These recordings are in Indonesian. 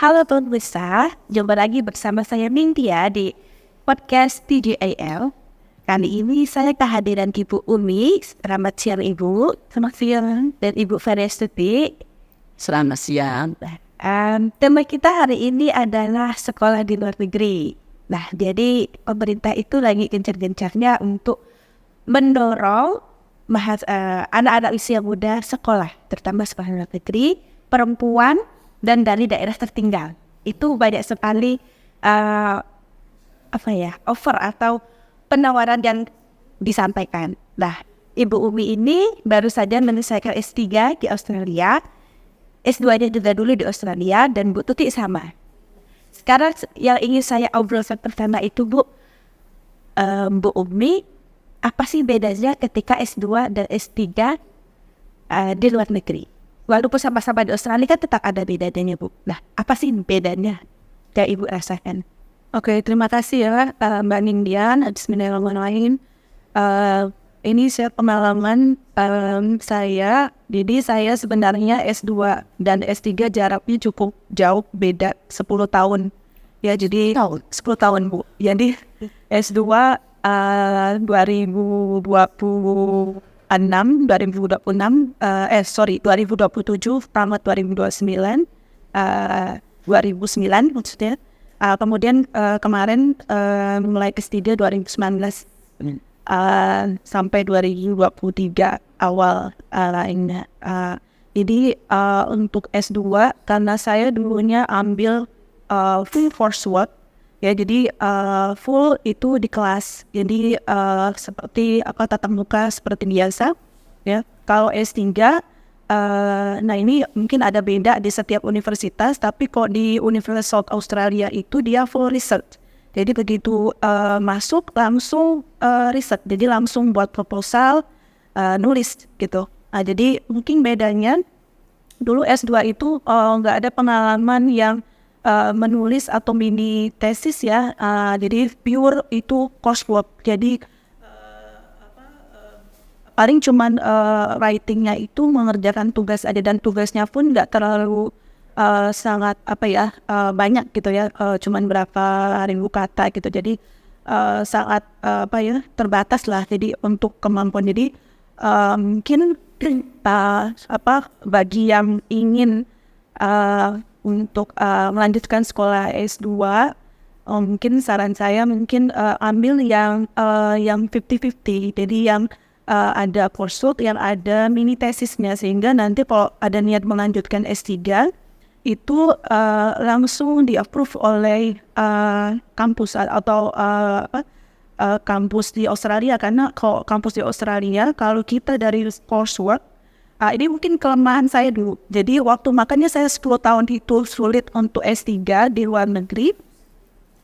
Halo pemirsa, jumpa lagi bersama saya Mintia di podcast TJAL. Kali ini saya kehadiran Ibu Umi. Selamat siang Ibu. Selamat siang. Dan Ibu Ferestuti. Selamat siang. Tema kita hari ini adalah sekolah di luar negeri. Nah, jadi pemerintah itu lagi gencar-gencarnya untuk mendorong anak-anak usia muda sekolah, terutama sekolah luar negeri, perempuan, dan dari daerah tertinggal. Itu banyak sekali offer atau penawaran yang disampaikan. Nah, Ibu Umi ini baru saja menyelesaikan S3 di Australia, S2-nya juga dulu di Australia, dan Bu Tuti sama. Sekarang yang ingin saya obrolkan pertama itu Bu Umi, apa sih bedanya ketika S2 dan S3 di luar negeri? Walaupun sama-sama di Australia kan tetap ada bedanya Bu. Nah, apa sih bedanya yang Ibu rasakan? Oke, terima kasih ya Mbak Nindyan. Bismillahirrahmanirrahim. Ini saya pengalaman saya. Jadi saya sebenarnya S2 dan S3 jaraknya cukup jauh, beda 10 tahun. Ya, jadi 10 tahun Bu. Jadi S2 2027 tamat 2029 maksudnya. Kemudian kemarin mulai S3 2019 sampai 2023 awal lainnya. Jadi untuk S2 karena saya dulunya ambil full coursework ya, jadi full itu di kelas. Jadi seperti tatap muka seperti biasa ya. Kalau S3 nah ini mungkin ada beda di setiap universitas, tapi kok di Universitas South Australia itu dia full research. Jadi begitu masuk langsung riset, jadi langsung buat proposal, nulis gitu. Nah, jadi mungkin bedanya dulu S2 itu nggak ada pengalaman yang menulis atau mini tesis ya. Jadi pure itu coursework. Jadi paling cuman writingnya itu mengerjakan tugas aja, dan tugasnya pun nggak terlalu sangat banyak gitu ya, cuman berapa ribu kata gitu. Jadi sangat terbatas lah. Jadi untuk kemampuan, jadi mungkin bagi yang ingin untuk melanjutkan sekolah S2, mungkin saran saya ambil yang 50-50. Jadi yang ada coursework, yang ada mini tesisnya, sehingga nanti kalau ada niat melanjutkan S3 itu langsung di-approve oleh kampus atau kampus di Australia. Karena kalau kampus di Australia, kalau kita dari coursework, ini mungkin kelemahan saya dulu. Jadi waktu makanya saya 10 tahun itu sulit untuk S3 di luar negeri,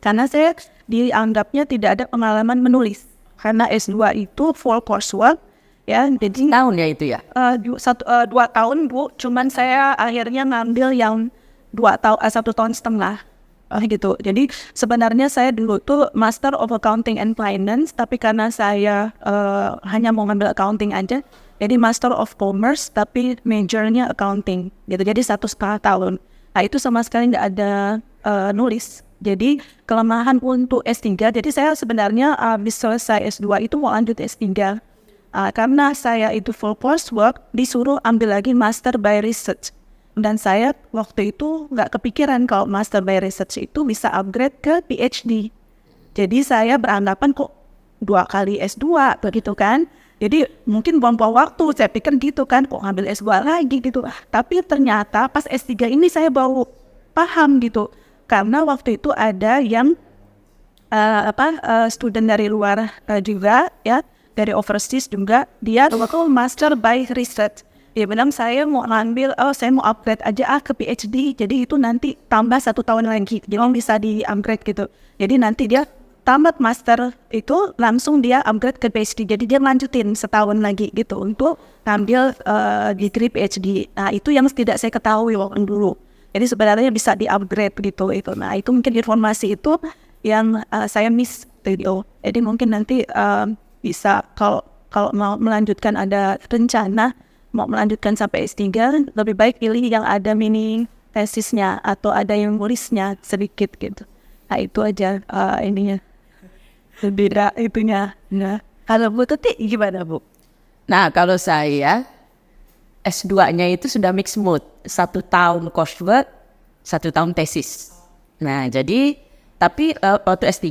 karena saya dianggapnya tidak ada pengalaman menulis. Karena S2 itu full coursework ya. Jadi Tahun ya itu ya? 2 tahun Bu. Cuman saya akhirnya ngambil yang 1,5 tahun gitu. Jadi sebenarnya saya dulu tuh Master of Accounting and Finance, tapi karena saya hanya mau ngambil accounting aja, jadi Master of Commerce tapi majornya accounting gitu. Jadi 1,5 tahun. Nah, itu sama sekali nggak ada nulis. Jadi kelemahan untuk S3. Jadi saya sebenarnya habis selesai S2 itu mau lanjut S3. Karena saya itu full coursework, disuruh ambil lagi Master by Research. Dan saya waktu itu nggak kepikiran kalau Master by Research itu bisa upgrade ke PhD. Jadi saya beranggapan kok 2 kali S2 begitu kan. Jadi mungkin buang-buang waktu, saya pikir gitu kan, kok ngambil S2 lagi gitu. Tapi ternyata pas S3 ini saya baru paham gitu. Karena waktu itu ada yang student dari luar juga ya, dari overseas juga, dia waktu Master by Research. Dia bilang saya mau ngambil, saya mau upgrade aja ke PhD. Jadi itu nanti tambah 1 tahun lagi, jadi bisa di-upgrade gitu. Jadi nanti dia tamat master itu langsung dia upgrade ke PhD. Jadi dia lanjutin setahun lagi gitu untuk ambil degree PhD. Nah, itu yang tidak saya ketahui waktu dulu. Jadi sebenarnya bisa di-upgrade gitu itu. Nah, itu mungkin informasi itu yang saya miss gitu. Jadi mungkin nanti bisa kalau mau melanjutkan, ada rencana mau melanjutkan sampai S3, lebih baik pilih yang ada mini tesisnya atau ada yang nulisnya sedikit gitu. Nah itu aja ininya. Beda itunya. Nah, Kalau Bu Tuti gimana Bu? Nah, kalau saya S2-nya itu sudah mixed mood. 1 tahun coursework, 1 tahun tesis. Nah, jadi tapi waktu S3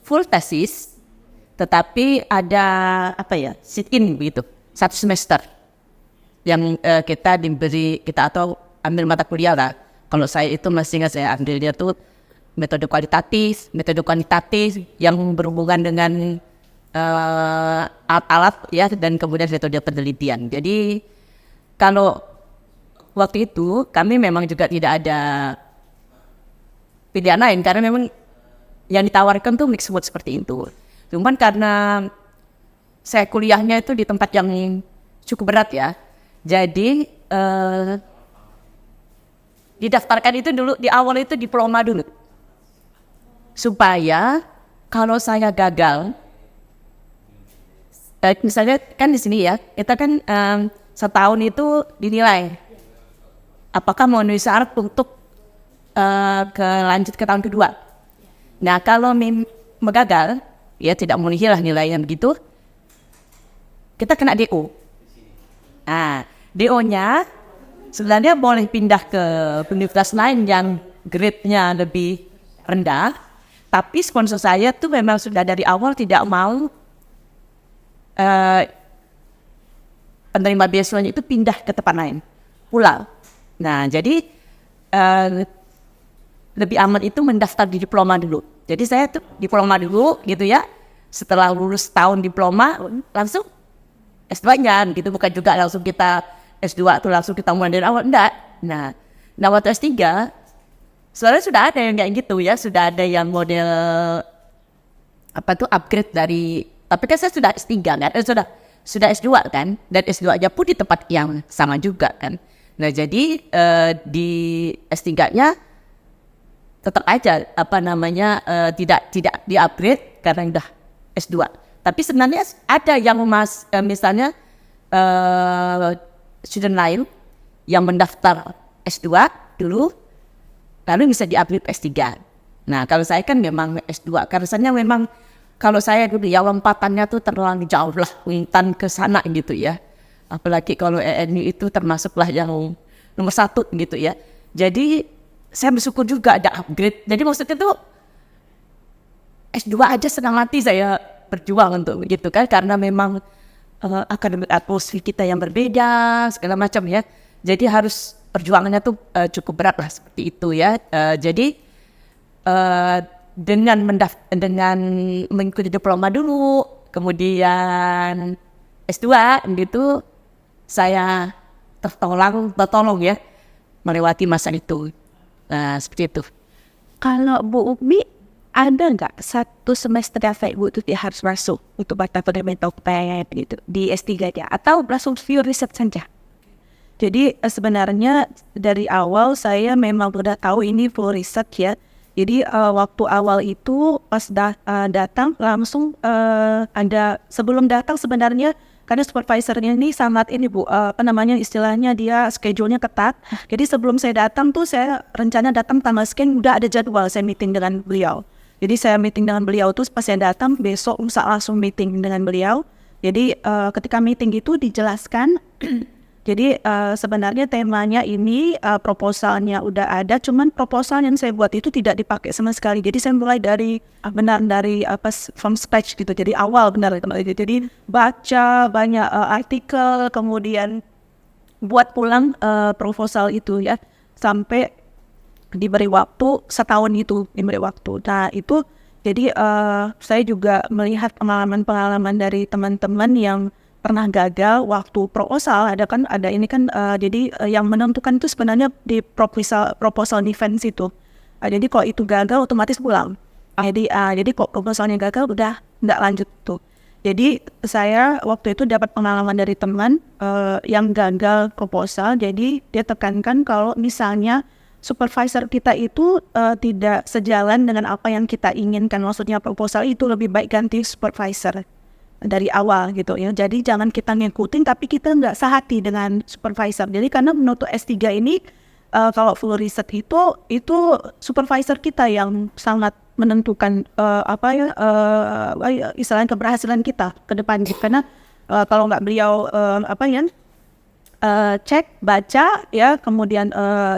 full tesis, tetapi ada sit-in begitu, 1 semester yang kita atau ambil mata kuliah lah. Kalau saya itu masih ingat saya ambil dia tuh metode kualitatif, metode kuantitatif yang berhubungan dengan alat-alat ya, dan kemudian metode penelitian. Jadi kalau waktu itu kami memang juga tidak ada pilihan lain karena memang yang ditawarkan tuh mixed mood seperti itu. Cuman karena saya kuliahnya itu di tempat yang cukup berat ya, jadi didaftarkan itu dulu di awal itu diploma dulu, supaya kalau saya gagal, misalnya kan di sini ya, kita kan setahun itu dinilai apakah memenuhi syarat untuk lanjut ke tahun kedua. Nah kalau gagal, ya tidak memenuhi lah nilainya begitu, kita kena DO. Nah DO-nya sebenarnya boleh pindah ke universitas lain yang grade-nya lebih rendah, tapi sponsor saya tuh memang sudah dari awal tidak mau penerima beasiswanya itu pindah ke tempat lain, pulang. Nah jadi lebih aman itu mendaftar di diploma dulu. Jadi saya tuh diploma dulu gitu ya, setelah lulus tahun diploma langsung S2-nya gitu, bukan juga langsung kita S2 tuh langsung kita mulai dari awal, enggak. Nah waktu S3 sebenarnya sudah ada yang kayak gitu ya, sudah ada yang model upgrade dari, tapi kan saya sudah S3 kan, sudah S2 kan, dan S2-nya pun di tempat yang sama juga kan. Nah jadi di S3-nya tetap aja tidak di-upgrade karena udah S2. Tapi sebenarnya ada yang misalnya student lain yang mendaftar S2 dulu, lalu bisa di-upgrade S3. Nah kalau saya kan memang S2, karena memang kalau saya dulu ya lompatannya tuh terlalu jauh lah, Intan ke sana gitu ya. Apalagi kalau ENU itu termasuklah yang nomor 1 gitu ya. Jadi saya bersyukur juga ada upgrade. Jadi maksudnya tuh S2 aja senang hati saya berjuang untuk begitu kan, karena memang akademik atmosfer kita yang berbeda segala macam ya. Jadi harus perjuangannya tuh cukup berat lah seperti itu ya. Jadi dengan mengikuti diploma dulu, kemudian S2 gitu, saya tertolong ya melewati masa itu. Nah seperti itu. Kalau Bu Umi ada nggak 1 semester yang Bu Tuti harus masuk untuk mata fundamental PN gitu di S3-nya, atau langsung pure riset saja? Jadi sebenarnya dari awal saya memang udah tahu ini full riset ya. Jadi waktu awal itu pas datang langsung ada, sebelum datang sebenarnya karena supervisornya ini sangat ini Bu, istilahnya dia schedule-nya ketat. Jadi sebelum saya datang tuh saya rencana datang tanggal sekian, udah ada jadwal saya meeting dengan beliau. Jadi saya meeting dengan beliau tuh pas saya datang besok bisa langsung meeting dengan beliau. Jadi ketika meeting itu dijelaskan jadi sebenarnya temanya ini proposalnya udah ada, cuman proposal yang saya buat itu tidak dipakai sama sekali. Jadi saya mulai dari from scratch gitu. Jadi awal benar. Jadi baca banyak artikel, kemudian buat pulang proposal itu ya, sampai diberi waktu setahun itu diberi waktu. Nah itu jadi saya juga melihat pengalaman dari teman-teman yang pernah gagal waktu proposal. Ada ini kan jadi yang menentukan itu sebenarnya di proposal defense itu. Jadi kalau itu gagal otomatis pulang. Jadi kok proposalnya gagal udah nggak lanjut tuh. Jadi saya waktu itu dapat pengalaman dari teman yang gagal proposal. Jadi dia tekankan kalau misalnya supervisor kita itu tidak sejalan dengan apa yang kita inginkan, maksudnya proposal itu lebih baik ganti supervisor dari awal gitu ya. Jadi jangan kita ngikutin tapi kita nggak sehati dengan supervisor. Jadi karena menurut S3 ini kalau full riset itu supervisor kita yang sangat menentukan istilahnya keberhasilan kita ke depan. Karena kalau nggak beliau cek, baca, ya, kemudian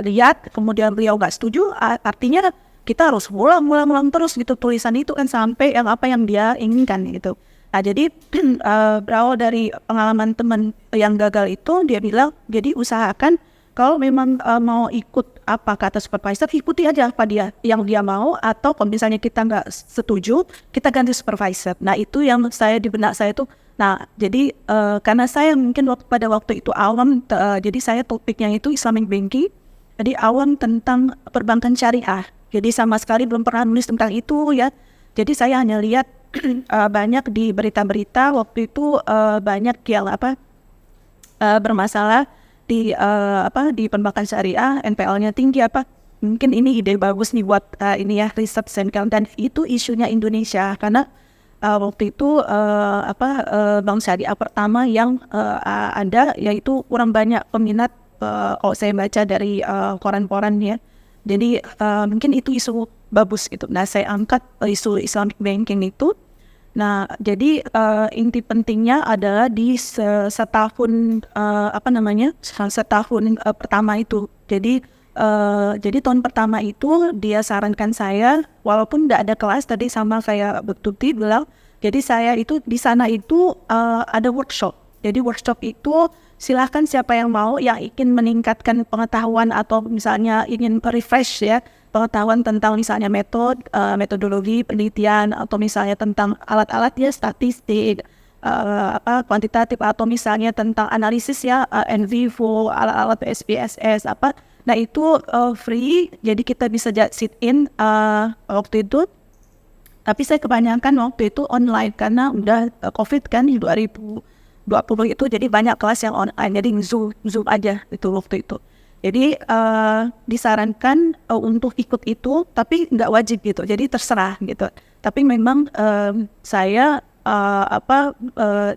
lihat, kemudian beliau nggak setuju, artinya kita harus ulang terus gitu tulisan itu kan sampai apa yang dia inginkan gitu. Nah, jadi berawal dari pengalaman teman yang gagal itu, dia bilang, jadi usahakan kalau memang mau ikut apa kata supervisor, ikuti aja apa yang dia mau, atau kalau misalnya kita nggak setuju, kita ganti supervisor. Nah, itu yang di benak saya tuh. Nah, jadi karena saya mungkin pada waktu itu awam, jadi saya topiknya itu Islamic Banking, jadi awam tentang perbankan syariah. Jadi sama sekali belum pernah nulis tentang itu ya. Jadi saya hanya lihat banyak di berita-berita waktu itu banyak yang bermasalah di perbankan syariah, NPL-nya tinggi mungkin ini ide bagus nih buat ini ya riset Senkel, dan itu isunya Indonesia karena waktu itu bank syariah pertama yang ada yaitu kurang banyak peminat kalau saya baca dari koran-koran ya. Jadi mungkin itu isu bagus gitu. Nah, saya angkat isu Islamic Banking itu. Nah, jadi inti pentingnya adalah di setahun pertama itu. Jadi tahun pertama itu dia sarankan saya, walaupun tidak ada kelas tadi sama kayak Bektuti bilang, jadi saya itu di sana itu ada workshop. Jadi workshop itu silahkan siapa yang mau yang ingin meningkatkan pengetahuan atau misalnya ingin refresh ya pengetahuan tentang misalnya metodologi penelitian atau misalnya tentang alat-alat ya statistik kuantitatif atau misalnya tentang analisis ya NVivo, alat-alat SPSS nah itu free, jadi kita bisa sit in waktu itu. Tapi saya kebanyakan waktu itu online karena udah COVID kan 2020 itu, jadi banyak kelas yang online, jadi zoom aja itu waktu itu. Jadi disarankan untuk ikut itu, tapi nggak wajib gitu, jadi terserah gitu. Tapi memang saya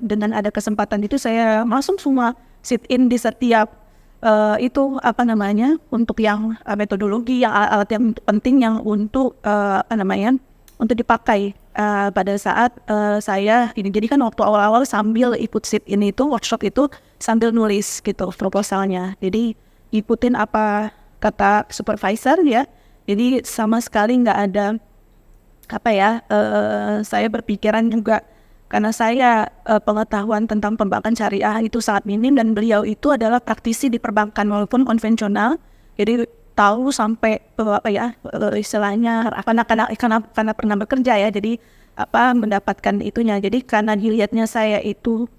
dengan ada kesempatan itu saya langsung semua sit in di setiap untuk yang metodologi, yang alat yang penting yang untuk untuk dipakai pada saat saya ini. Jadi kan waktu awal-awal sambil ikut sit in itu workshop itu sambil nulis gitu proposalnya. Jadi ikutin apa kata supervisor ya. Jadi sama sekali nggak ada saya berpikiran juga karena saya pengetahuan tentang perbankan syariah itu sangat minim dan beliau itu adalah praktisi di perbankan walaupun konvensional. Jadi tahu sampai istilahnya karena pernah bekerja ya, jadi mendapatkan itunya. Jadi karena dilihatnya saya itu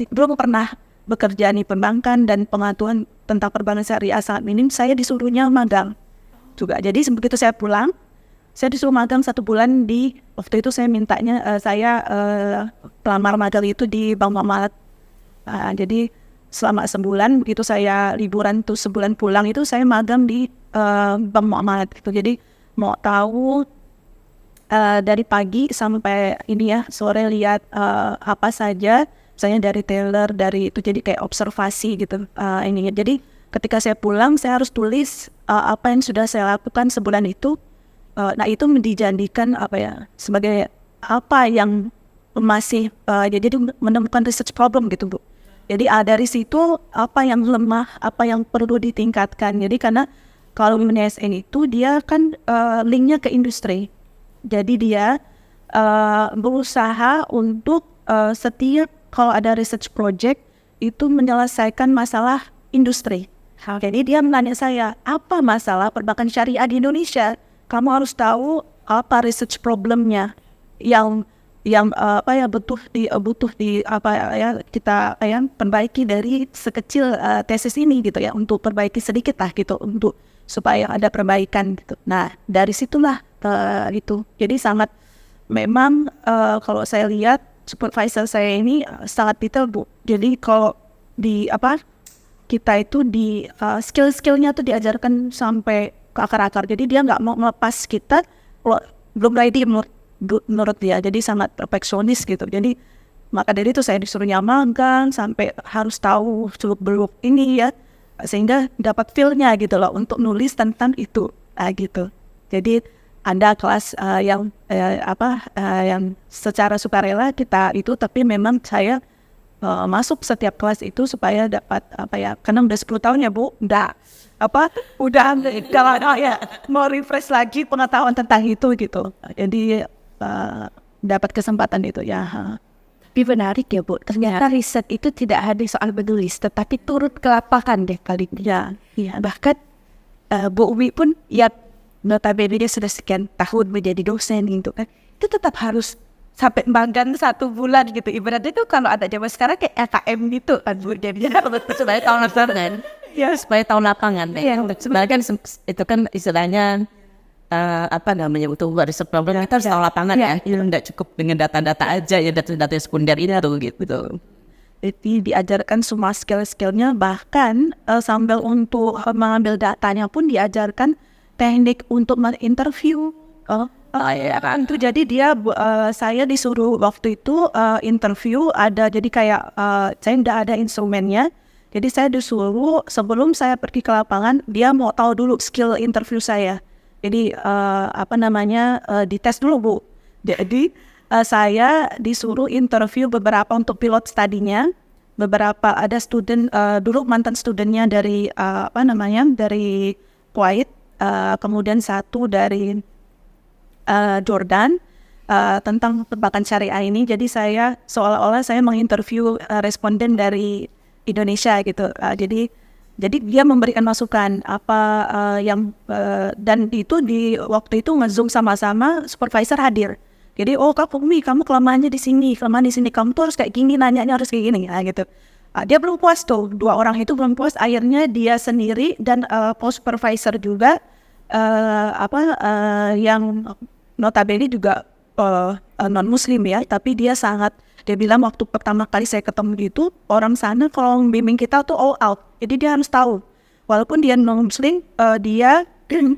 belum pernah bekerja di perbankan dan pengetahuan tentang perbankan syariah sangat minim, saya disuruhnya magang juga. Jadi begitu saya pulang, saya disuruh magang 1 bulan waktu itu saya mintanya saya pelamar magang itu di Bank Muamalat. Jadi selama sebulan begitu saya liburan tuh sebulan pulang itu saya magang di Bank Muamalat gitu. Jadi mau tahu dari pagi sampai ini ya sore lihat apa saja, misalnya dari teller, dari itu jadi kayak observasi gitu ininya. Jadi ketika saya pulang saya harus tulis apa yang sudah saya lakukan sebulan itu. Nah itu dijadikan sebagai apa yang masih jadi menemukan research problem gitu Bu. Jadi dari situ apa yang lemah, apa yang perlu ditingkatkan. Jadi karena kalau UNSN itu dia kan linknya ke industri. Jadi dia berusaha untuk setiap kalau ada research project itu menyelesaikan masalah industri. Jadi dia menanya saya, apa masalah perbankan syariah di Indonesia? Kamu harus tahu apa research problemnya yang butuh kita perbaiki dari sekecil tesis ini gitu ya, untuk perbaiki sedikit lah gitu untuk supaya ada perbaikan gitu. Nah dari situlah itu. Jadi sangat memang kalau saya lihat supervisor saya ini sangat detail Bu. Jadi kalau kita itu di skill-skillnya tuh diajarkan sampai ke akar-akar. Jadi dia nggak mau melepas kita belum ready menurut dia. Jadi sangat perfeksionis gitu. Jadi maka dari itu saya disuruh magang sampai harus tahu seluk-beluk ini ya sehingga dapat feel-nya gitu loh untuk nulis tentang itu gitu. Jadi ada kelas yang secara sukarela kita itu, tapi memang saya masuk setiap kelas itu supaya dapat karena udah 10 tahun ya Bu, udah mau refresh lagi pengetahuan tentang itu gitu. Jadi dapat kesempatan itu ya. Tapi menarik ya Bu, ternyata riset itu tidak hanya soal menulis, tetapi turut ke lapangan deh kali ini. Ya. Bahkan Bu Umi pun ya notabene dia sudah sekian tahun menjadi dosen gitu kan, itu tetap harus sampai magang 1 bulan gitu. Ibaratnya itu kalau ada zaman sekarang kayak LKM gitu kan Bu, jadinya supaya tahun lapangan. Ya, supaya tahun lapangan. Sebenarnya kan itu kan istilahnya untuk riset problem kita harus tahu lapangan ya. Itu tidak cukup dengan data-data aja ya, data-data sekunder ini tuh gitu. Jadi diajarkan semua skill-skillnya, bahkan sambil untuk mengambil datanya pun diajarkan teknik untuk menginterview. Itu jadi saya disuruh waktu itu interview, ada jadi kayak saya tidak ada instrumennya, jadi saya disuruh sebelum saya pergi ke lapangan dia mau tahu dulu skill interview saya. Jadi dites dulu Bu. Jadi saya disuruh interview beberapa untuk pilot studinya, beberapa ada student dulu mantan studennya dari dari Kuwait, kemudian satu dari Jordan tentang perbankan syariah ini. Jadi saya seolah-olah saya menginterview responden dari Indonesia gitu. Jadi dia memberikan masukan dan itu di waktu itu nge-zoom sama-sama, supervisor hadir. Jadi Kak Umi, kamu kelemahan di sini, kamu tuh harus kayak gini, nanyanya harus kayak gini gitu. Dia belum puas tuh, 2 orang itu belum puas, akhirnya dia sendiri dan supervisor juga yang notabene juga non muslim ya, tapi dia bilang waktu pertama kali saya ketemu itu, orang sana kalau bimbing kita tuh all out, jadi dia harus tahu walaupun dia non muslim, dia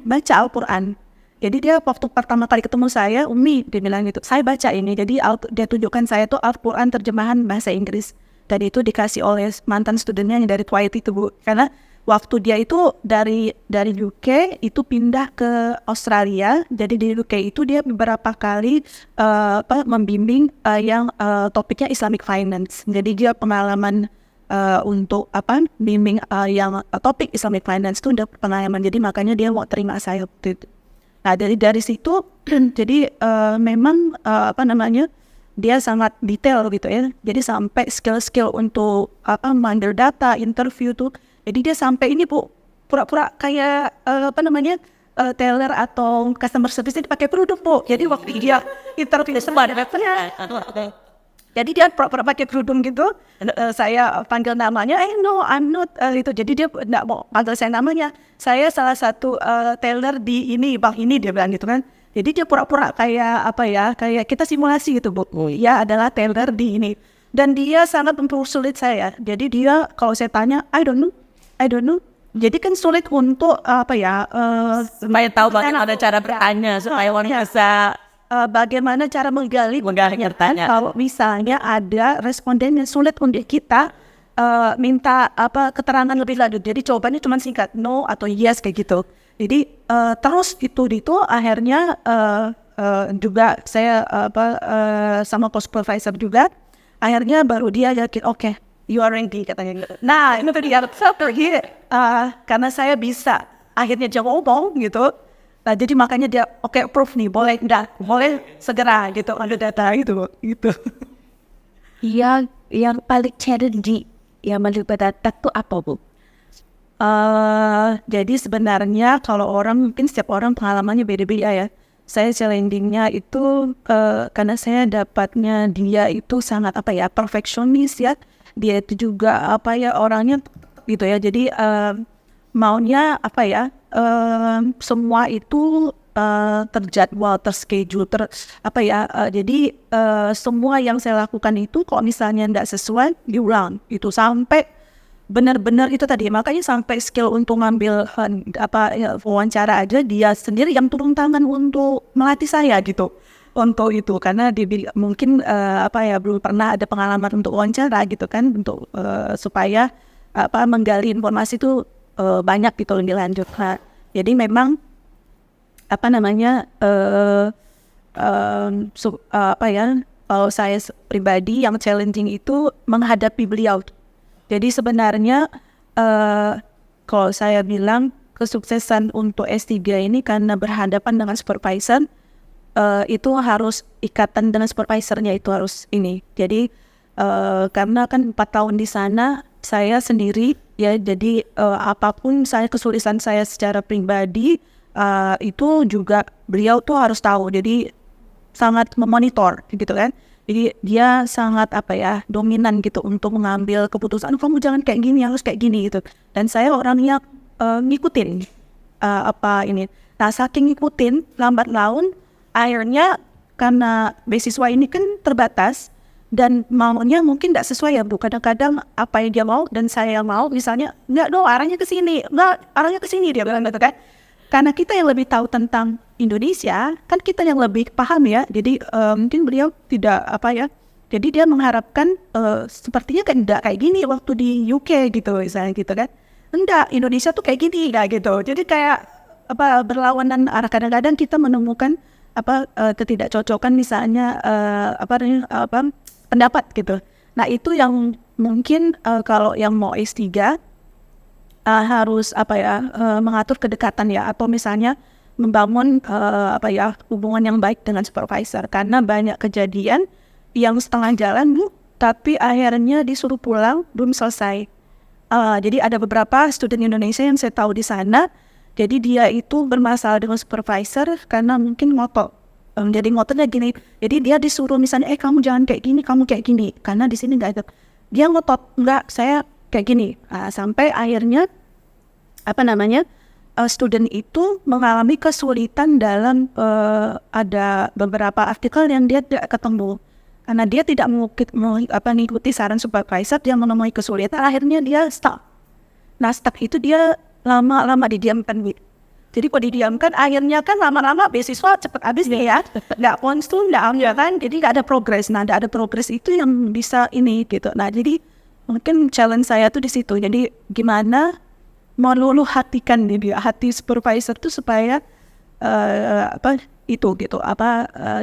baca Al-Quran. Jadi dia waktu pertama kali ketemu saya, Umi, dia bilang gitu, saya baca ini, jadi dia tunjukkan saya tuh Al-Quran terjemahan bahasa Inggris, dan itu dikasih oleh mantan studennya yang dari Kuwait itu Bu, karena waktu dia itu dari UK itu pindah ke Australia. Jadi di UK itu dia beberapa kali membimbing yang topiknya Islamic Finance. Jadi dia pengalaman untuk bimbing yang topik Islamic Finance itu udah pengalaman. Jadi makanya dia mau terima saya waktu itu. Nah dari situ jadi memang dia sangat detail gitu ya. Jadi sampai skill-skill untuk mengambil data, interview tuh. Jadi dia sampai ini Bu, pura-pura kayak teller atau customer service dipakai kerudung Bu. Jadi waktu dia interview semua jadi dia pura-pura pakai kerudung gitu. Saya panggil namanya, no I'm not itu. Jadi dia tidak mau panggil saya namanya. Saya salah satu teller di ini bank ini, dia bilang gitu kan. Jadi dia pura-pura kayak kayak kita simulasi gitu Bu. Dia adalah teller di ini. Dan dia sangat mempersulit saya. Jadi dia kalau saya tanya I don't know. Jadi kan sulit untuk supaya tahu bagaimana cara bertanya, supaya orang bisa bagaimana cara menggali pertanyaan. Kalau misalnya ada responden yang sulit untuk kita minta keterangan lebih lanjut. Jadi jawabannya cuma singkat no atau yes kayak gitu. Jadi terus itu akhirnya juga saya sama co-supervisor juga, akhirnya baru dia yakin oke. You are ready katanya gitu. Nah itu dia karena saya bisa akhirnya dia ngomong gitu. Nah jadi makanya dia approve nih, boleh segera gitu ada data gitu. Yang paling challenging yang melibat data itu apa Bu? Jadi sebenarnya kalau mungkin setiap orang pengalamannya beda-beda ya. Saya challengingnya itu karena saya dapatnya dia itu sangat perfeksionis ya. Dia itu juga orangnya gitu ya. Jadi maunya semua itu terjadwal, terschedule, jadi semua yang saya lakukan itu kalau misalnya tidak sesuai diulang itu sampai benar-benar itu tadi. Makanya sampai skill untuk ngambil wawancara aja dia sendiri yang turun tangan untuk melatih saya gitu. Untuk itu karena mungkin belum pernah ada pengalaman untuk wawancara gitu kan, untuk supaya menggali informasi itu banyak gitu lebih lanjut. Nah, jadi memang kalau saya pribadi yang challenging itu menghadapi beliau. Jadi sebenarnya kalau saya bilang kesuksesan untuk S3 ini karena berhadapan dengan supervisor, itu harus ikatan dengan supervisornya itu harus ini. Jadi karena kan 4 tahun di sana saya sendiri ya, jadi apapun kesulitan saya secara pribadi itu juga beliau tuh harus tahu. Jadi sangat memonitor gitu kan. Jadi dia sangat dominan gitu untuk mengambil keputusan, kamu jangan kayak gini, harus kayak gini gitu. Dan saya orangnya ngikutin ini. Nah, saking ngikutin lambat laun akhirnya karena beasiswa ini kan terbatas dan maunya mungkin tidak sesuai ya Bu. Kadang-kadang apa yang dia mau dan saya mau, misalnya enggak dong arahnya ke sini, enggak arahnya ke sini, dia bilang gitu kan. Karena kita yang lebih tahu tentang Indonesia, kan kita yang lebih paham ya. Jadi mungkin beliau tidak jadi dia mengharapkan sepertinya kan enggak kayak gini waktu di UK gitu misalnya gitu kan. Enggak, Indonesia tuh kayak gini enggak gitu. Jadi kayak berlawanan arah. Kadang-kadang kita menemukan ketidakcocokan misalnya pendapat gitu. Nah, itu yang mungkin kalau yang mau S3 harus mengatur kedekatan ya, atau misalnya membangun hubungan yang baik dengan supervisor, karena banyak kejadian yang setengah jalan Bu, tapi akhirnya disuruh pulang belum selesai. Jadi ada beberapa student Indonesia yang saya tahu di sana, jadi dia itu bermasalah dengan supervisor karena mungkin ngotot. Jadi ngototnya gini, jadi dia disuruh misalnya kamu jangan kayak gini, kamu kayak gini, karena di sini nggak ada. Dia ngotot, enggak, saya kayak gini. Sampai akhirnya student itu mengalami kesulitan dalam ada beberapa artikel yang dia tidak ketemu karena dia tidak mengikuti saran supervisor, dia menemui kesulitan, akhirnya dia stuck. Nah, stuck itu dia lama-lama didiamkan. Jadi kalau didiamkan akhirnya kan lama-lama beasiswa cepat habis nih ya, nggak konstul, nggak ambil kan, jadi nggak ada progres. Nah, nggak ada progres itu yang bisa ini gitu. Nah, jadi mungkin challenge saya tuh di situ. Jadi gimana meluluh hatikan dia, hati supervisor tuh supaya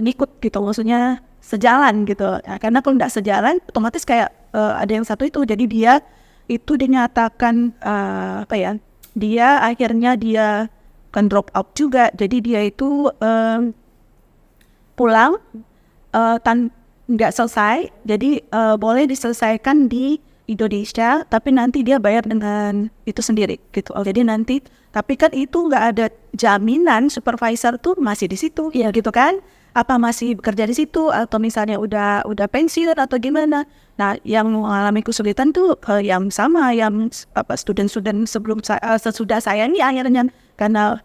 ngikut gitu, maksudnya sejalan gitu. Nah, karena kalau nggak sejalan, otomatis kayak ada yang satu itu, jadi dia itu dinyatakan dia akhirnya dia kan drop out juga. Jadi dia itu pulang nggak selesai, jadi boleh diselesaikan di Indonesia, tapi nanti dia bayar dengan itu sendiri gitu. Jadi nanti, tapi kan itu nggak ada jaminan supervisor tuh masih di situ, ya gitu kan? Apa masih bekerja di situ atau misalnya udah pensiun atau gimana? Nah, yang mengalami kesulitan tuh yang sama, yang student-student sesudah saya ini akhirnya, karena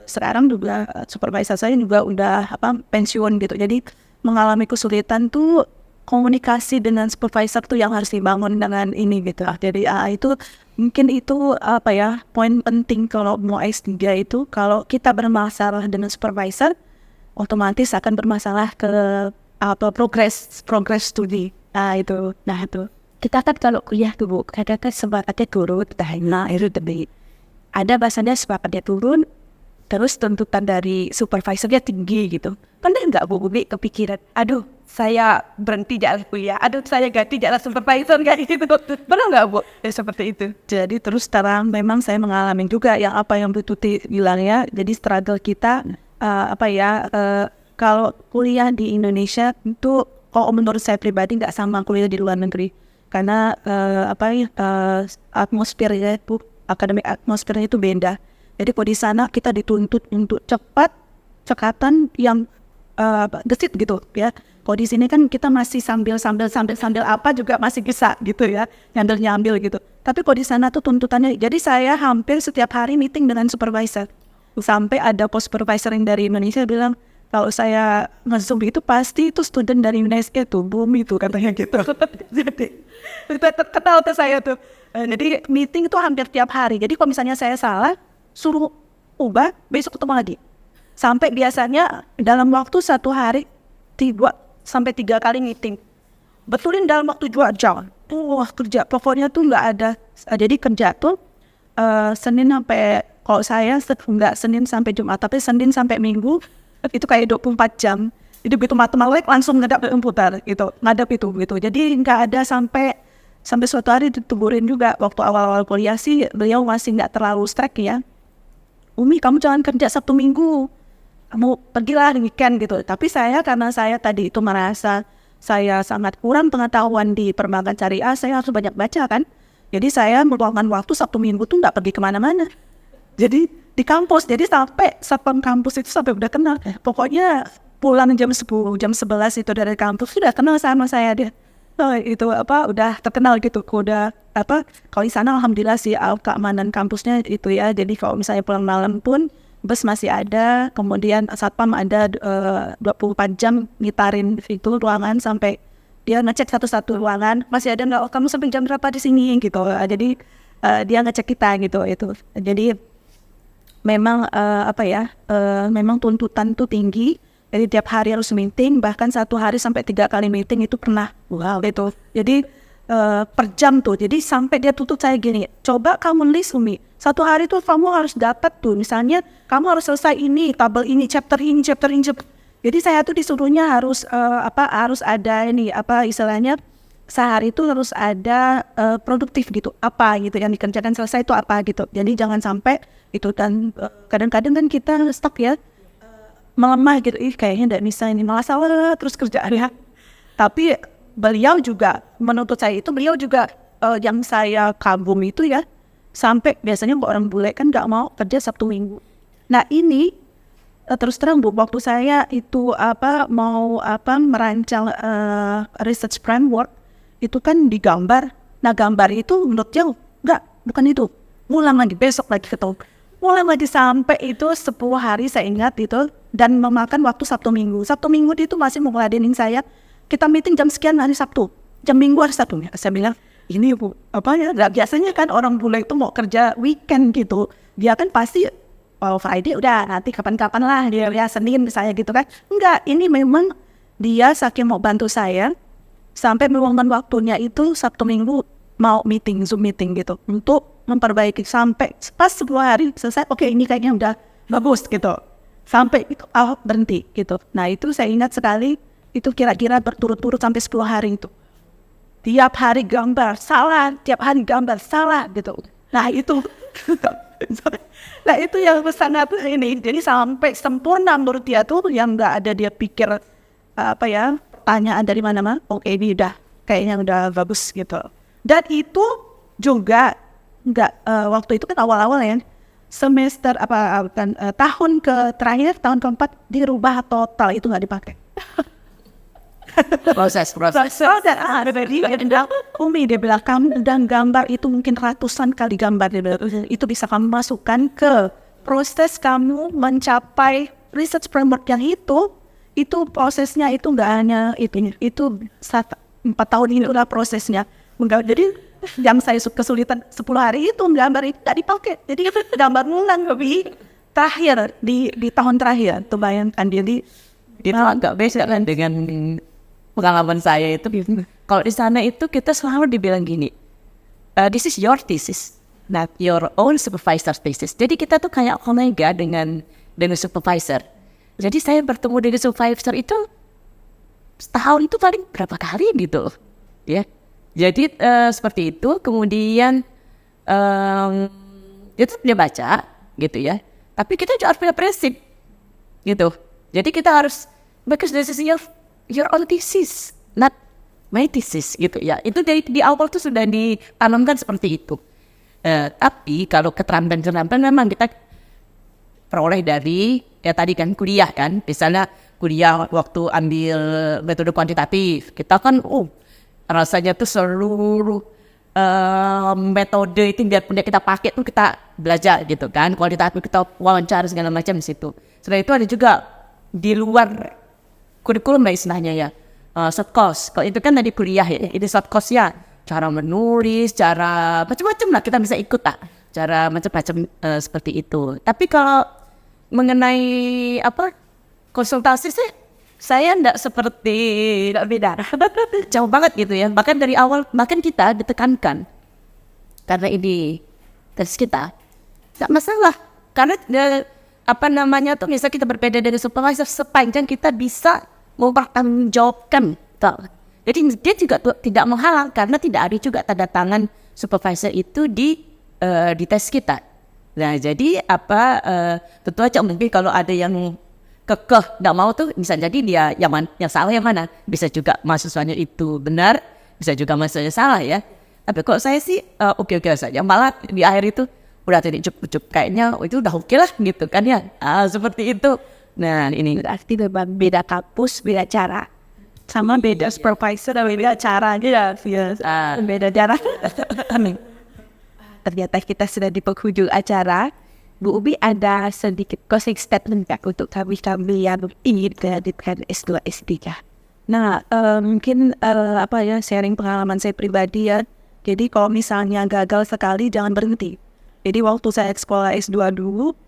sekarang juga supervisor saya juga udah pensiun gitu. Jadi mengalami kesulitan tuh komunikasi dengan supervisor tuh yang harus dibangun dengan ini gitu. Jadi itu mungkin itu poin penting kalau mau S3 itu, kalau kita bermasalah dengan supervisor otomatis akan bermasalah ke progress studi. Itu kita kan kalau kuliah tuh Bu, kadang-kadang semangatnya turun, itu lebih ada bahasanya semangatnya turun, terus tuntutan dari supervisornya tinggi gitu. Pernah nggak Bu Bumi kepikiran, aduh saya berhenti jalan kuliah, aduh saya ganti jalan supervisor kayak gitu? Pernah nggak Bu seperti itu? Jadi terus terang memang saya mengalami juga yang apa yang Bu Tuti bilang ya. Jadi struggle kita kalau kuliah di Indonesia itu, kalau menurut saya pribadi nggak sama kuliah di luar negeri, karena atmosfernya itu, akademik atmosfernya itu beda. Jadi kalau di sana kita dituntut untuk cepat, cekatan yang gesit gitu ya. Kalau di sini kan kita masih sambil apa juga masih bisa gitu ya, nyambil gitu. Tapi kalau di sana tuh tuntutannya, jadi saya hampir setiap hari meeting dengan supervisor. Sampai ada post supervisor yang dari Indonesia bilang, kalau saya nge-zoom itu pasti itu student dari Indonesia tuh, Bumi tuh katanya gitu. Jadi itu terkenal tuh saya tuh. Jadi meeting itu hampir tiap hari. Jadi kalau misalnya saya salah, suruh ubah, besok ketemu lagi. Sampai biasanya dalam waktu 1 hari 2 sampai 3 kali meeting. betulin dalam waktu 2 jam. Wah kerja, pokoknya tuh nggak ada. Jadi kerja tuh Senin sampai, kalau saya nggak Senin sampai Jumat, tapi Senin sampai Minggu itu kayak 24 jam. Jadi begitu matematik langsung ngadap komputer gitu, ngadap itu gitu. Jadi nggak ada sampai suatu hari ditegurin juga. Waktu awal-awal kuliah sih beliau masih nggak terlalu strict ya. Umi kamu jangan kerja Sabtu Minggu, kamu pergilah di weekend gitu. Tapi karena saya tadi itu merasa saya sangat kurang pengetahuan di perbankan syariah, saya harus banyak baca kan. Jadi saya meluangkan waktu Sabtu Minggu tuh nggak pergi kemana-mana. Jadi di kampus, jadi sampai satpam kampus itu sampai udah kenal. Pokoknya pulang jam 10, jam 11 itu dari kampus sudah kenal sama saya dia. Itu udah terkenal gitu. Udah kalau di sana alhamdulillah sih keamanan kampusnya itu ya. Jadi kalau misalnya pulang malam pun bus masih ada, kemudian satpam ada 24 jam ngitarin itu ruangan sampai dia ngecek satu-satu ruangan masih ada nggak, kamu sampai jam berapa di sini gitu. Jadi dia ngecek kita gitu itu. Jadi memang memang tuntutan tuh tinggi. Jadi tiap hari harus meeting, bahkan satu hari sampai 3 kali meeting itu pernah. Wow gitu. Jadi per jam tuh. Jadi sampai dia tutup saya gini, coba kamu list Umi, satu hari tuh kamu harus dapat tuh, misalnya kamu harus selesai ini, tabel ini, chapter ini. Jadi saya tuh disuruhnya harus harus ada ini istilahnya sehari itu harus ada produktif gitu, gitu yang dikerjakan selesai itu apa gitu. Jadi jangan sampai itu, dan kadang-kadang kan kita stuck ya, melemah gitu, kayaknya nggak bisa ini, malah salah terus kerjaannya. Tapi beliau juga menuntut saya itu, beliau juga yang saya kagum itu ya, sampai biasanya orang bule kan nggak mau kerja Sabtu Minggu. Nah ini terus terang Bu, waktu saya itu mau merancang research framework itu kan digambar. Nah gambar itu menurut dia bukan itu, ngulang lagi, besok lagi ketemu, ngulang lagi sampai itu 10 hari saya ingat itu, dan memakan waktu Sabtu Minggu itu masih mau ngeladenin saya, kita meeting jam sekian hari Sabtu, jam Minggu hari Sabtu. Saya bilang ini Bu, biasanya kan orang bule itu mau kerja weekend gitu, dia kan pasti Friday udah nanti kapan-kapan lah dia ya Senin misalnya gitu kan. Enggak, ini memang dia saking mau bantu saya sampai meluangkan waktunya itu Sabtu Minggu mau meeting, Zoom meeting gitu untuk memperbaiki sampai pas 10 hari selesai. Oke, ini kayaknya udah bagus gitu. Sampai itu berhenti gitu. Nah, itu saya ingat sekali, itu kira-kira berturut-turut sampai 10 hari itu. Tiap hari gambar salah, tiap hari gambar salah gitu. Nah, itu itu yang sangat ini. Jadi sampai sempurna menurut dia tuh, yang nggak ada dia pikir pertanyaan dari mana-mana. Oke, ini udah kayaknya udah bagus gitu. Dan itu juga waktu itu kan awal-awal ya, semester tahun terakhir, tahun keempat dirubah total, itu nggak dipakai. proses. Dia bilang, Umi, dia bilang kamu dan gambar itu mungkin ratusan kali gambar, dia bilang, itu bisa kamu masukkan ke proses kamu mencapai research framework yang itu prosesnya itu nggak hanya itu 4 tahun ini udah prosesnya. Jadi yang saya kesulitan 10 hari itu gambar itu nggak dipakai, jadi gambar ngulang lebih terakhir di tahun terakhir tuh, bayangkan. Jadi itu agak beda kan dengan pengalaman saya itu. Kalau di sana itu kita selalu dibilang gini, this is your thesis, not your own supervisor thesis. Jadi kita tuh kayak kolega dengan supervisor. Jadi saya bertemu dengan supervisor itu setahun itu paling berapa kali gitu ya. Jadi seperti itu. Kemudian itu dia baca gitu ya, tapi kita juga harus punya prinsip gitu. Jadi kita harus, because this is your own thesis, not my thesis gitu ya. Itu dari di awal tuh sudah ditanamkan seperti itu. Tapi kalau keterampilan memang kita peroleh dari ya tadi kan kuliah kan. Misalnya kuliah waktu ambil metode kuantitatif, kita kan rasanya tuh seluruh metode itu biar kita pakai tuh kita belajar gitu kan. Kualitatif kita wawancara segala macam di situ. Setelah itu ada juga di luar kurikulum istilahnya ya, short course. Kalau itu kan dari kuliah ya, ini short course ya, cara menulis, cara macam-macam lah kita bisa ikut lah, cara macam-macam seperti itu. Tapi kalau mengenai konsultasi sih Saya enggak seperti enggak beda. Jauh banget gitu ya. Bahkan dari awal bahkan kita ditekankan karena ini tes kita enggak masalah. Karena apa namanya tuh misalnya kita berbeda dari supervisor sepanjang kita bisa mempertanggungjawabkan. Jadi dia juga tidak menghalang karena tidak ada juga tanda tangan supervisor itu di tes kita. Nah jadi tentu aja mungkin kalau ada yang kekeh nggak mau tuh bisa jadi dia yang salah yang mana, bisa juga mahasiswanya itu benar, bisa juga mahasiswanya salah ya. Tapi kalau saya sih oke saja, malah di akhir itu udah tadi cukup kayaknya itu udah oke lah gitu kan ya, seperti itu. Nah ini Berarti memang beda kampus, beda cara. Sama beda supervisor dan beda cara aja ya. Beda cara. Ternyata kita sudah di penghujung acara. Bu Ubi ada sedikit closing statement nggak untuk kami yang ingin melanjutkan S2 S3? Nah, mungkin sharing pengalaman saya pribadi ya. Jadi kalau misalnya gagal sekali jangan berhenti. Jadi waktu saya sekolah S2 dulu,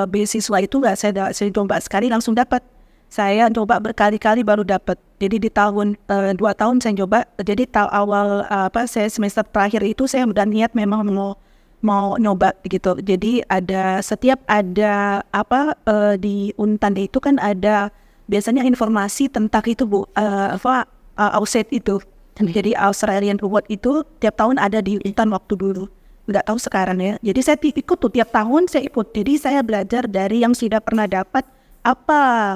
beasiswa itu nggak saya coba sekali langsung dapat. Saya coba berkali-kali baru dapat. Jadi di tahun 2 tahun saya coba. Jadi awal saya semester terakhir itu saya udah niat memang mau nyoba gitu. Jadi setiap ada di Untan itu kan ada biasanya informasi tentang itu Bu, AUSET itu. Jadi Australian Award itu tiap tahun ada di Untan waktu dulu. Nggak tahu sekarang ya. Jadi saya ikut tuh tiap tahun saya ikut. Jadi saya belajar dari yang sudah pernah dapat apa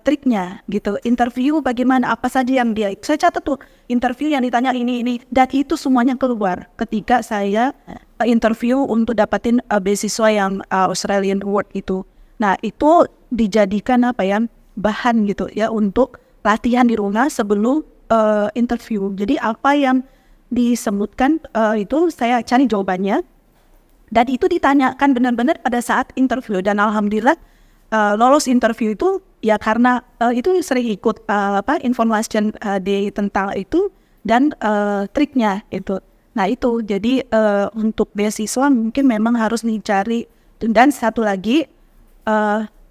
triknya gitu. Interview bagaimana, apa saja yang saya catat tuh interview yang ditanya ini dan itu semuanya keluar ketika saya interview untuk dapatin beasiswa yang Australian Award itu. Nah itu dijadikan bahan gitu ya untuk latihan di rumah sebelum interview. Jadi apa yang disebutkan itu saya cari jawabannya dan itu ditanyakan benar-benar pada saat interview dan alhamdulillah lolos interview itu ya karena itu sering ikut information day tentang itu dan triknya itu. Nah itu jadi untuk beasiswa mungkin memang harus dicari. Dan satu lagi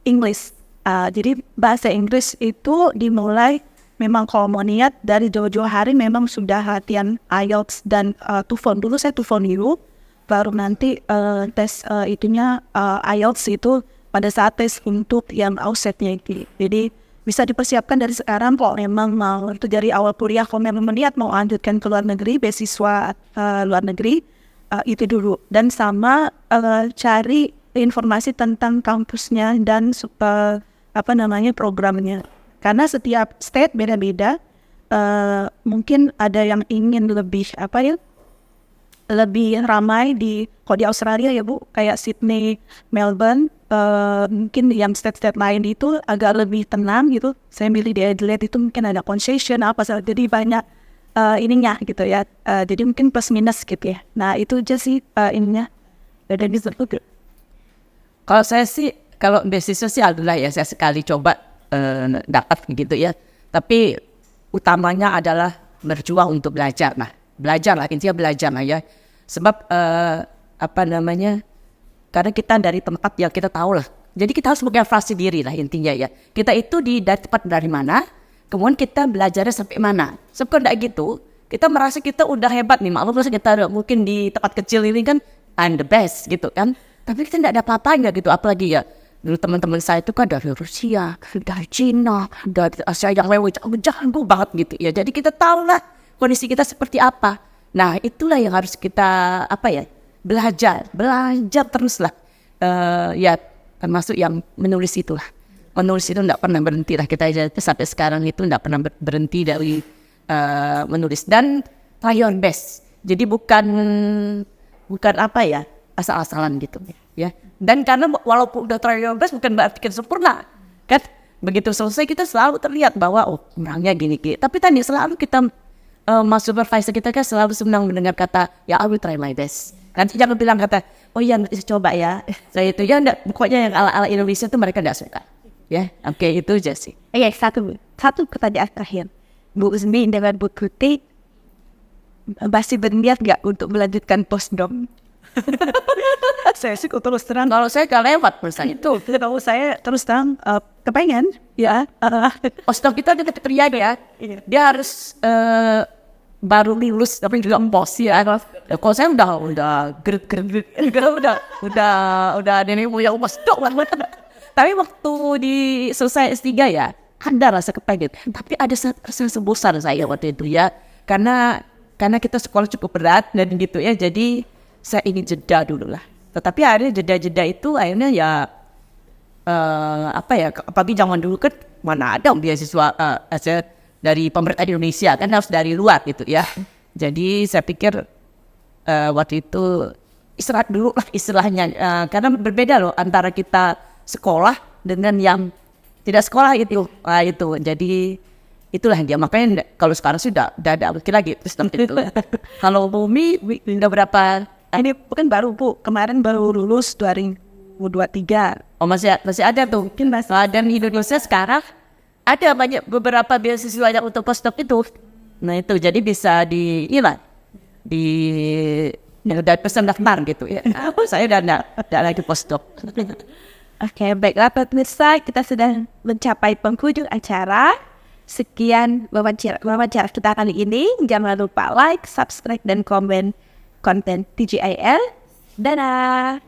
English. Jadi bahasa Inggris itu dimulai memang kalau mau niat dari jauh-jauh hari memang sudah latihan IELTS dan TOEFL. Dulu saya TOEFL dulu, baru nanti tes IELTS itu pada saat tes untuk yang AUSET-nya itu. Jadi bisa dipersiapkan dari sekarang kalau memang mau itu dari awal kuliah kalau memang niat mau lanjutkan ke luar negeri, beasiswa luar negeri itu dulu. Dan sama cari informasi tentang kampusnya dan programnya. Karena setiap state beda-beda, mungkin ada yang ingin lebih lebih ramai kalau di Australia ya Bu, kayak Sydney, Melbourne, mungkin yang state-state lain itu agak lebih tenang gitu. Saya milih di Adelaide itu mungkin ada concession jadi banyak ininya gitu ya. Jadi mungkin plus minus gitu ya. Nah itu aja sih ininya. Dan itu kalau saya sih kalau beasiswa sih alhamdulillah ya saya sekali coba dapat gitu ya. Tapi utamanya adalah berjuang untuk belajar. Nah, intinya belajar lah ya. Sebab karena kita dari tempat yang kita tahu lah. Jadi kita harus mengevaluasi diri lah intinya ya. Kita itu dari mana, kemudian kita belajarnya sampai mana. Sebab kalau tidak gitu, kita merasa kita udah hebat nih. Maklum kita mungkin di tempat kecil ini kan I'm the best gitu kan. Tapi kita tidak ada apa-apanya gitu, apalagi ya. Dulu teman-teman saya itu kan dari Rusia, dari Cina, dari Asia yang jago banget gitu ya. Jadi kita tahu lah kondisi kita seperti apa. Nah itulah yang harus kita belajar terus lah. Ya termasuk yang menulis itulah. Menulis itu tidak pernah berhenti lah kita sampai sekarang itu tidak pernah berhenti dari menulis dan try your best. Jadi bukan asal-asalan gitu ya. Dan karena walaupun udah try your best bukan berarti kita sempurna kan. Begitu selesai kita selalu terlihat bahwa kurangnya gini. Tapi tadi selalu kita mas supervisor kita kan selalu senang mendengar kata ya I will try my best. Nanti jangan bilang kata nanti coba ya. Saya itu ya enggak, pokoknya yang ala-ala Indonesia itu mereka enggak suka. Ya, oke itu aja sih. Satu pertanyaan terakhir. Bu Uzmi dengan Bu Tuti masih berniat nggak untuk melanjutkan postdoc? Saya sih terus terang kalau saya gak lewat misalnya itu kalau saya terus terang kepengen ya. Postdoc itu ada kriteria ya. Dia harus baru lulus tapi juga pos ya. Kalau saya udah geret udah ada nih punya postdoc banget. Tapi waktu di selesai S3 ya ada rasa kepengen. Tapi ada rasa bosan saya waktu itu ya. Karena kita sekolah cukup berat dan gitu ya. Jadi saya ingin jeda dulu lah. Tetapi akhirnya jeda-jeda itu akhirnya ya apalagi zaman dulu kan mana ada beasiswa dari pemerintah Indonesia, kan harus dari luar gitu ya. Jadi saya pikir waktu itu istirahat dulu lah istilahnya, karena berbeda loh antara kita sekolah dengan yang tidak sekolah itu. Jadi itulah dia, makanya kalau sekarang sih udah ada lagi sistem itu. Kalau Bumi udah berapa? Ini bukan baru Bu, kemarin baru lulus 2023. Oh masih ada tuh. Mungkin masih. Dan Indonesia sekarang ada beberapa beasiswa yang untuk postdoc itu. Nah itu jadi bisa udah pesan daftar gitu ya. Saya udah enggak lagi postdoc. Oke, baiklah pemirsa, kita sudah mencapai penghujung acara. Sekian wawancara kita kali ini. Jangan lupa like, subscribe, dan komen konten TGIL. Dadah!